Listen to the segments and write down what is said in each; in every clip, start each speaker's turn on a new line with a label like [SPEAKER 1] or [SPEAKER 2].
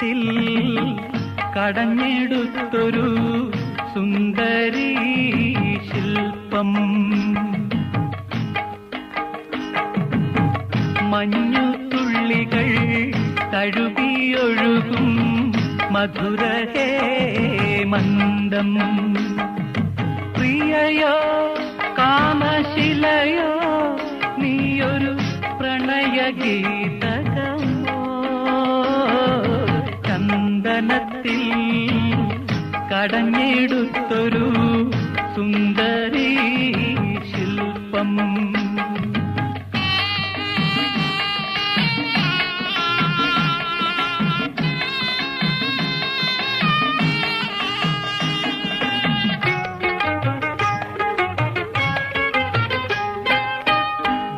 [SPEAKER 1] ചന്ദനത്തിൽ കടഞ്ഞെടുത്തൊരു സുന്ദരീ ശില്പം. മഞ്ഞുതുള്ളികൾ തഴുകിയൊഴുകും മധുരഹേ മന്ദം. പ്രിയയോ കാമശിലയോ നീയൊരു പ്രണയഗീതകമോ. ചന്ദനത്തിൽ കടഞ്ഞെടുത്തൊരു സുന്ദരീ ശില്പം.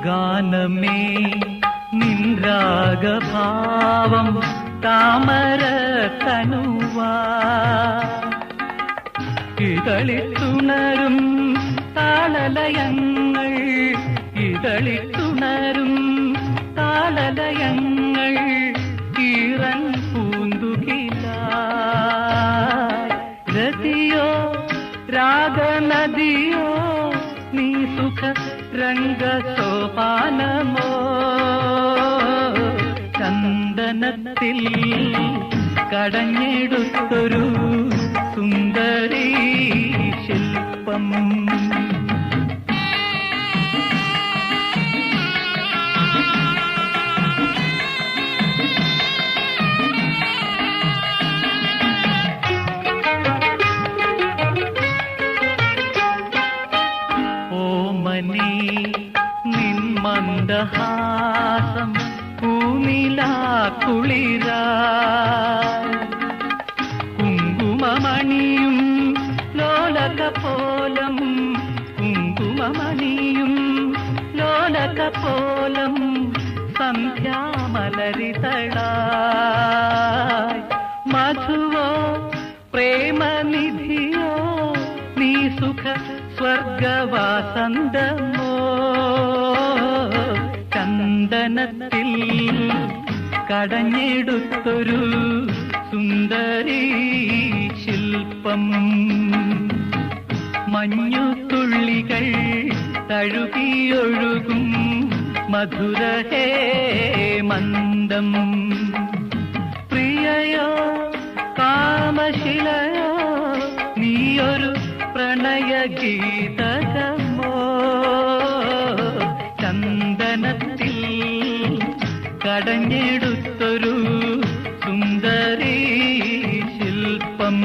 [SPEAKER 1] ഗാനമേ നിൻ രാഗഭാവം താമര തനുവാ. ഇതളിത്തുണരും താളലയങ്ങൾ, ഇതളിത്തുണരും താളലയങ്ങൾ ഈറൻ പൂന്തുകിലായി. രതിയോ രാഗനദിയോ നീ സുഖ രംഗസോപാനമോ. ചന്ദനത്തിൽ കടഞ്ഞെടുത്തൊരു സുന്ദരീ ശില്പം. ഓമനീ നിൻ മന്ദഹാസം പൂനിലാക്കുളിരാ. കുങ്കുമമണിയും ലോലകപോലം, കുങ്കുമമണിയും ലോലകപോലം സന്ധ്യാമലരിതളായി. മധുവോ പ്രേമനിധിയോ നീ സുഖ സ്വർഗവാസന്തമോ. ചന്ദനത്തിൽ കടഞ്ഞെടുത്തൊരു സുന്ദരീ ശില്പം. മഞ്ഞുതുള്ളികൾ തഴുകിയൊഴുകും മധുരഹേ മന്ദം. പ്രിയയോ കാമശിലയോ നീയൊരു പ്രണയഗീതകമോ. ചന്ദനത്തിൽ കടഞ്ഞെടുത്തൊരു സുന്ദരീ ശില്പം.